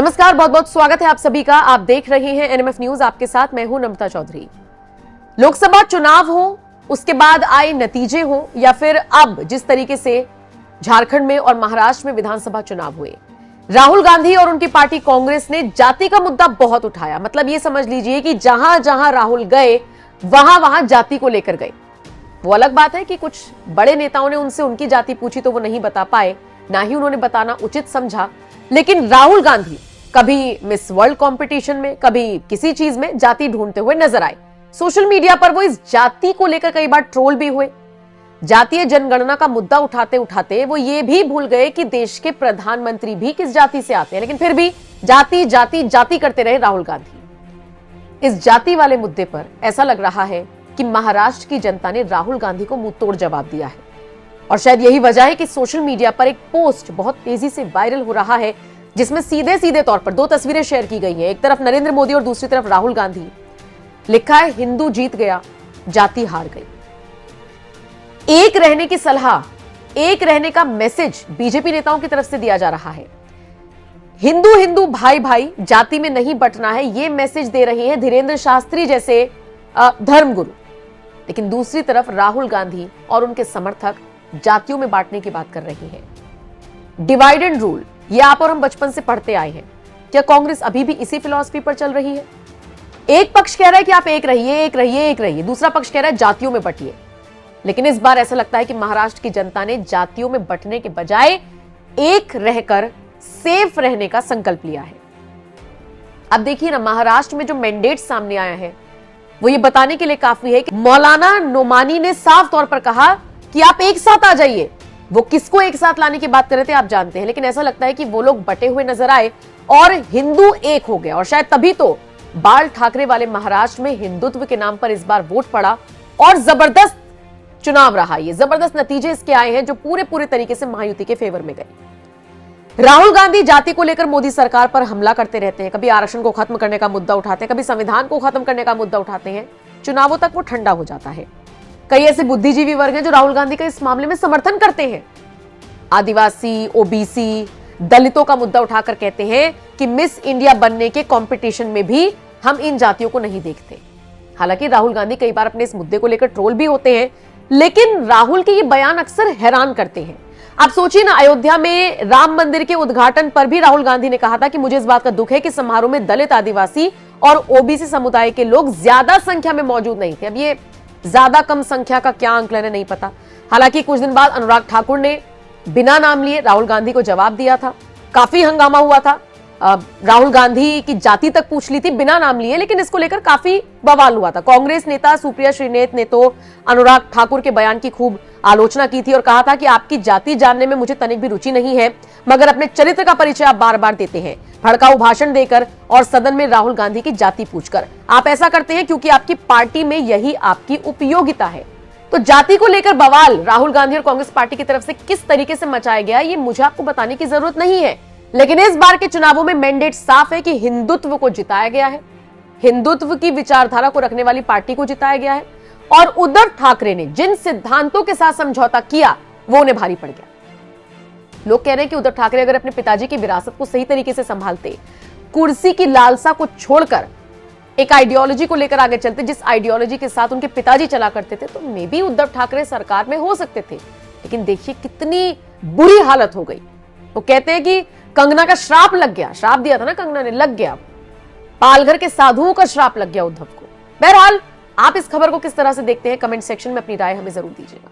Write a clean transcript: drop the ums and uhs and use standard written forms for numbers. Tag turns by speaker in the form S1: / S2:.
S1: नमस्कार, बहुत बहुत स्वागत है आप सभी का। आप देख रहे हैं एनएमएफ न्यूज। आपके साथ मैं हूं नम्रता चौधरी। लोकसभा चुनाव हो, उसके बाद आए नतीजे हो, या फिर अब जिस तरीके से झारखंड में और महाराष्ट्र में विधानसभा चुनाव हुए, राहुल गांधी और उनकी पार्टी कांग्रेस ने जाति का मुद्दा बहुत उठाया। मतलब ये समझ लीजिए कि जहां जहां राहुल गए वहां वहां जाति को लेकर गए। वो अलग बात है कि कुछ बड़े नेताओं ने उनसे उनकी जाति पूछी तो वो नहीं बता पाए, ना ही उन्होंने बताना उचित समझा। लेकिन राहुल गांधी कभी मिस वर्ल्ड कंपटीशन में, कभी किसी चीज में जाति ढूंढते हुए नजर आए। सोशल मीडिया पर वो इस जाति को लेकर कई बार ट्रोल भी हुए। जातीय जनगणना का मुद्दा उठाते उठाते वो ये भी भूल गए कि देश के प्रधानमंत्री भी किस जाति से आते हैं, लेकिन फिर भी जाति जाति जाति करते रहे राहुल गांधी। इस जाति वाले मुद्दे पर ऐसा लग रहा है कि महाराष्ट्र की जनता ने राहुल गांधी को मुंह तोड़ जवाब दिया है, और शायद यही वजह है कि सोशल मीडिया पर एक पोस्ट बहुत तेजी से वायरल हो रहा है, जिसमें सीधे सीधे तौर पर दो तस्वीरें शेयर की गई हैं। एक तरफ नरेंद्र मोदी और दूसरी तरफ राहुल गांधी। लिखा है, हिंदू जीत गया, जाति हार गई। एक रहने की सलाह, एक रहने का मैसेज बीजेपी नेताओं की तरफ से दिया जा रहा है। हिंदू हिंदू भाई भाई, जाति में नहीं बंटना है, यह मैसेज दे रहे हैं धीरेन्द्र शास्त्री जैसे धर्मगुरु। लेकिन दूसरी तरफ राहुल गांधी और उनके समर्थक जातियों में बांटने की बात कर रहे हैं। डिवाइड एंड रूल, ये आप और हम बचपन से पढ़ते आए हैं। क्या कांग्रेस अभी भी इसी फिलॉसफी पर चल रही है? एक पक्ष कह रहा है कि आप एक रहिए, एक रहिए, एक रहिए, दूसरा पक्ष कह रहा है जातियों में बंटिए। लेकिन इस बार ऐसा लगता है कि महाराष्ट्र की जनता ने जातियों में बंटने के बजाय एक रहकर सेफ रहने का संकल्प लिया है। अब देखिए ना, महाराष्ट्र में जो मैंडेट सामने आया है वो ये बताने के लिए काफी है कि मौलाना नोमानी ने साफ तौर पर कहा कि आप एक साथ आ जाइए। वो किसको एक साथ लाने की बात कर रहे थे आप जानते हैं, लेकिन ऐसा लगता है कि वो लोग बटे हुए नजर आए और हिंदू एक हो गया। और शायद तभी तो बाल ठाकरे वाले महाराष्ट्र में हिंदुत्व के नाम पर इस बार वोट पड़ा और जबरदस्त चुनाव रहा। ये जबरदस्त नतीजे इसके आए हैं जो पूरे तरीके से महायुति के फेवर में गए। राहुल गांधी जाति को लेकर मोदी सरकार पर हमला करते रहते हैं। कभी आरक्षण को खत्म करने का मुद्दा उठाते हैं, कभी संविधान को खत्म करने का मुद्दा उठाते हैं। चुनावों तक वो ठंडा हो जाता है। कई ऐसे बुद्धिजीवी वर्ग हैं जो राहुल गांधी का इस मामले में समर्थन करते हैं। आदिवासी, ओबीसी, दलितों का मुद्दा उठाकर कहते हैं कि मिस इंडिया बनने के कंपटीशन में भी हम इन जातियों को नहीं देखते। हालांकि राहुल गांधी कई बार अपने इस मुद्दे को लेकर ट्रोल भी होते हैं, लेकिन राहुल के ये बयान अक्सर हैरान करते हैं। आप सोचिए ना, अयोध्या में राम मंदिर के उद्घाटन पर भी राहुल गांधी ने कहा था कि मुझे इस बात का दुख है कि समारोह में दलित, आदिवासी और ओबीसी समुदाय के लोग ज्यादा संख्या में मौजूद नहीं थे। अब ये ज्यादा कम संख्या का क्या आंकलन है नहीं पता। हालांकि कुछ दिन बाद अनुराग ठाकुर ने बिना नाम लिए राहुल गांधी को जवाब दिया था। काफी हंगामा हुआ था। राहुल गांधी की जाति तक पूछ ली थी बिना नाम लिए, लेकिन इसको लेकर काफी बवाल हुआ था। कांग्रेस नेता सुप्रिया श्रीनेत ने तो अनुराग ठाकुर के बयान की खूब आलोचना की थी और कहा था कि आपकी जाति जानने में मुझे तनिक भी रुचि नहीं है, मगर अपने चरित्र का परिचय आप बार बार देते हैं, भड़काऊ भाषण देकर और सदन में राहुल गांधी की जाति पूछकर। आप ऐसा करते हैं क्योंकि आपकी पार्टी में यही आपकी उपयोगिता है। तो जाति को लेकर बवाल राहुल गांधी और कांग्रेस पार्टी की तरफ से किस तरीके से मचाया गया, ये मुझे आपको बताने की जरूरत नहीं है। लेकिन इस बार के चुनावों में मैंडेट साफ है कि हिंदुत्व को जिताया गया है, हिंदुत्व की विचारधारा को रखने वाली पार्टी को जिताया गया है, और उद्धव ठाकरे ने जिन सिद्धांतों के साथ समझौता किया वो उन्हें भारी पड़ गया। लोग कह रहे हैं कि उद्धव ठाकरे अगर अपने पिताजी की विरासत को सही तरीके से संभालते, कुर्सी की लालसा को छोड़कर एक आइडियोलॉजी को लेकर आगे चलते, जिस आइडियोलॉजी के साथ उनके पिताजी चला करते थे, तो मे बी उद्धव ठाकरे सरकार में हो सकते थे। लेकिन देखिए कितनी बुरी हालत हो गई। वो कहते हैं कि कंगना का श्राप लग गया, श्राप दिया था ना कंगना ने, लग गया। पालघर के साधुओं का श्राप लग गया उद्धव को। बहरहाल आप इस खबर को किस तरह से देखते हैं, कमेंट सेक्शन में अपनी राय हमें जरूर दीजिएगा।